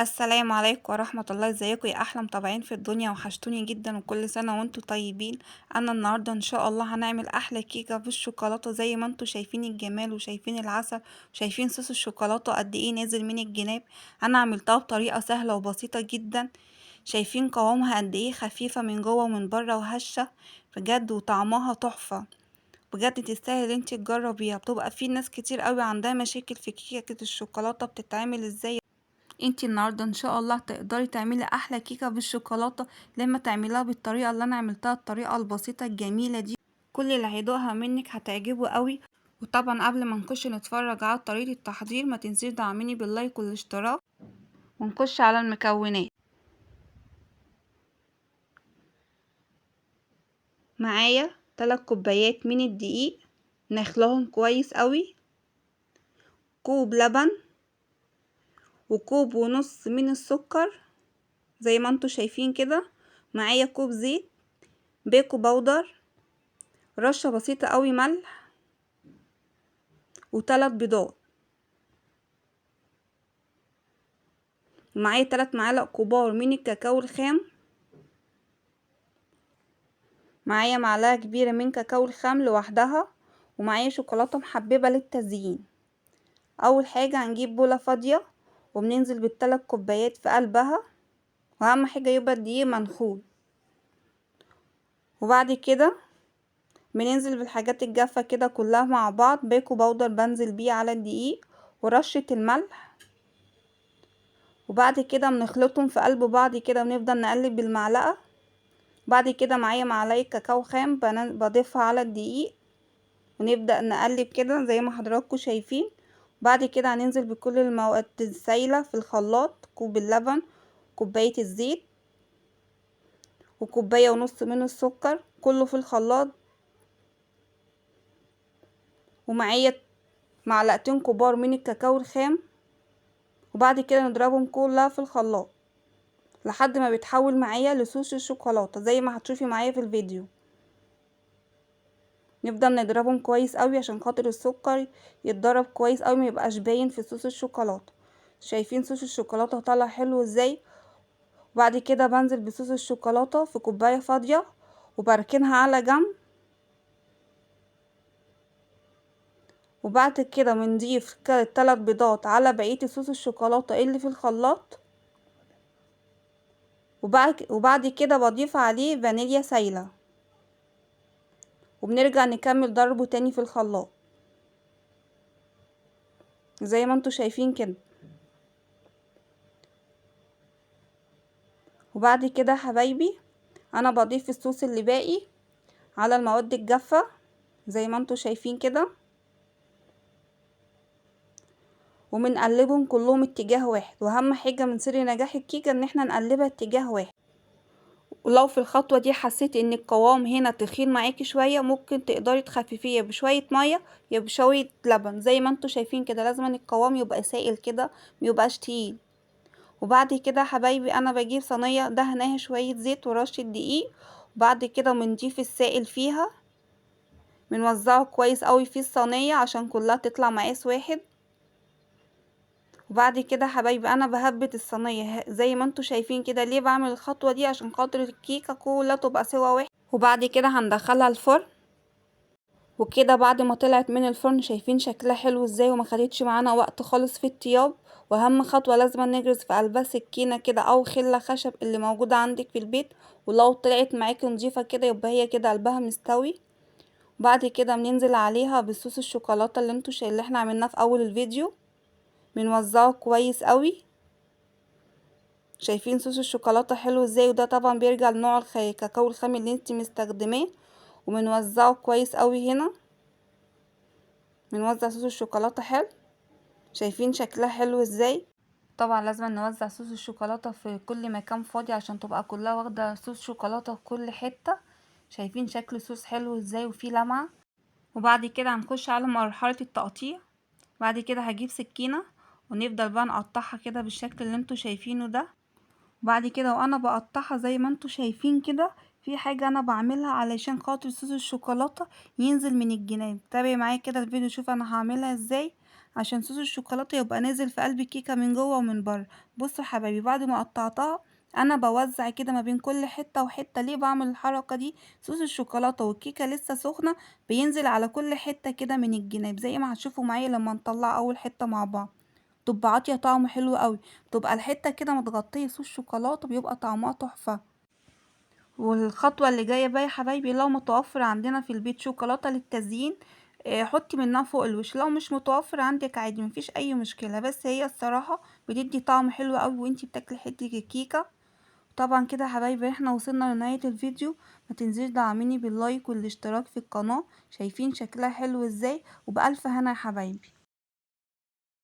السلام عليكم ورحمة الله. ازيكم يا احلى متابعين في الدنيا؟ وحشتوني جدا وكل سنة وانتم طيبين. انا النهاردة ان شاء الله هنعمل احلى كيكة بالشوكولاتة زي ما انتم شايفين الجمال وشايفين العسل وشايفين صوص الشوكولاتة قد ايه نازل من الجناب. انا عملتها بطريقة سهلة وبسيطة جدا. شايفين قوامها قد ايه خفيفة من جوه ومن بره وهشة بجد، وطعمها تحفة. بجد تستاهل انتي تجربيها. بتبقى في ناس كتير قوي عندها مشاكل في كيكة الشوكولاتة بتتعمل ازاي. انتي النهارده ان شاء الله تقدري تعملي احلى كيكه بالشوكولاته لما تعمليها بالطريقه اللي انا عملتها، الطريقه البسيطه الجميله دي. كل اللي هيدوقها منك هتعجبه قوي. وطبعا قبل ما نخش نتفرج على طريقه التحضير ما تنسيش دعميني باللايك والاشتراك، ونخش على المكونات. معايا 3 كوبايات من الدقيق نخلهم كويس قوي، كوب لبن، وكوب ونص من السكر زي ما انتوا شايفين كده. معايا كوب زيت، بيكو باودر، رشة بسيطة قوي ملح، و3 بيضات. ومعايا 3 معالق كبار من الكاكاو الخام. معايا معلقة كبيرة من كاكاو الخام لوحدها. ومعايا شوكولاتة محببة للتزيين. اول حاجة هنجيب بولة فاضية وبننزل بال3 كوبايات في قلبها، واهم حاجة يبقى الدقيق منخول. وبعد كده بننزل بالحاجات الجافة كده كلها مع بعض. بيكو باودر بنزل بيه على الدقيق، ورشة الملح. وبعد كده بنخلطهم في قلب بعض كده ونفضل نقلب بالمعلقة. بعد كده معايا معلقة كاكاو خام بضيفها على الدقيق، ونبدأ نقلب كده زي ما حضراتكم شايفين. بعد كده هننزل بكل المواد السايلة في الخلاط، كوب اللبن، كوباية الزيت، وكوباية ونص من السكر، كله في الخلاط. ومعايا معلقتين كبار من الكاكاو الخام. وبعد كده نضربهم كلها في الخلاط لحد ما بيتحول معايا لصوص الشوكولاتة زي ما هتشوفي معايا في الفيديو. نفضل نضربهم كويس قوي عشان خاطر السكر يتضرب كويس قوي، ما يبقاش باين في صوص الشوكولاته. شايفين صوص الشوكولاته طالع حلو ازاي؟ وبعد كده بنزل بصوص الشوكولاته في كوبايه فاضيه وبركنها على جنب. وبعد كده بنضيف 3 بيضات على بقيه صوص الشوكولاته اللي في الخلاط. وبعد كده بضيف عليه فانيليا سايله، وبنرجع نكمل ضربه تاني في الخلاط زي ما انتوا شايفين كده. وبعد كده حبايبي انا بضيف الصوص اللي باقي على المواد الجافة زي ما انتوا شايفين كده، وبنقلبهم كلهم اتجاه واحد. واهم حاجة من سر نجاح الكيكة ان احنا نقلبها اتجاه واحد. ولو في الخطوة دي حسيتي ان القوام هنا تخين معاكي شوية، ممكن تقدري تخففيه بشوية مية يا بشوية لبن زي ما انتوا شايفين كده. لازم القوام يبقى سائل كده، ميبقاش تقيل. وبعد كده حبايبي انا بجيب صينية دهناها شوية زيت ورشة دقيق، وبعد كده بنضيف السائل فيها، بنوزعه كويس قوي في الصينية عشان كلها تطلع مقاس واحد. وبعد كده حبايبي انا بهبت الصينية زي ما انتوا شايفين كده. ليه بعمل الخطوة دي؟ عشان خاطر الكيكة كلها تبقى سوا واحد. وبعد كده هندخلها الفرن. وكده بعد ما طلعت من الفرن شايفين شكلها حلو ازاي، وما خدتش معانا وقت خالص في الطياب. واهم خطوة لازم نجرز في قلبها سكينة كده او خلة خشب اللي موجودة عندك في البيت. ولو طلعت معاكي نضيفة كده يبقى هي كده قلبها مستوي. بعد كده بننزل عليها بصوص الشوكولاتة اللي احنا عملناه في اول الفيديو، بنوزعه كويس قوي. شايفين صوص الشوكولاتة حلو ازاي؟ وده طبعا بيرجع لنوع الكاكاو الخام اللي انت مستخدماه. وبنوزعه كويس قوي هنا، بنوزع صوص الشوكولاتة حلو. شايفين شكلها حلو ازاي؟ طبعا لازم نوزع صوص الشوكولاتة في كل مكان فاضي عشان تبقى كلها واخدة صوص شوكولاتة في كل حتة. شايفين شكل الصوص حلو ازاي وفيه لمعة. وبعد كده هنخش على مرحلة التقطيع. بعد كده هجيب سكينة ونفضل بقى نقطعها كده بالشكل اللي انتوا شايفينه ده. بعد كده وانا بقطعها زي ما انتوا شايفين كده، في حاجة انا بعملها علشان خاطر صوص الشوكولاتة ينزل من الجناب. تابعي معايا كده الفيديو شوف انا هعملها ازاي. عشان صوص الشوكولاتة يبقى نازل في قلب الكيكة من جوه ومن بره. بصوا يا حبايبي، بعد ما قطعتها انا بوزع كده ما بين كل حتة وحتة. ليه بعمل الحركة دي؟ صوص الشوكولاتة والكيكة لسه سخنة بينزل على كل حتة كده من الجناب، زي ما هتشوفوا معايا لما نطلع اول حتة مع بعض. بتبقى عاطية طعم حلو قوي، بتبقى الحتة كده متغطية صوص شوكولاتة، بيبقى طعمها تحفة. والخطوة اللي جاية بقى يا حبايبي، لو متوفر عندنا في البيت شوكولاتة للتزيين حطي منها فوق الوش. لو مش متوفر عندك عادي مفيش اي مشكلة، بس هي الصراحة بتدي طعم حلو قوي وانتي بتاكلي حتة الكيكة. طبعا كده يا حبايبي احنا وصلنا لنهاية الفيديو. ما تنسيش دعميني باللايك والاشتراك في القناة. شايفين شكلها حلو ازاي؟ وبألف هنا يا حبايبي.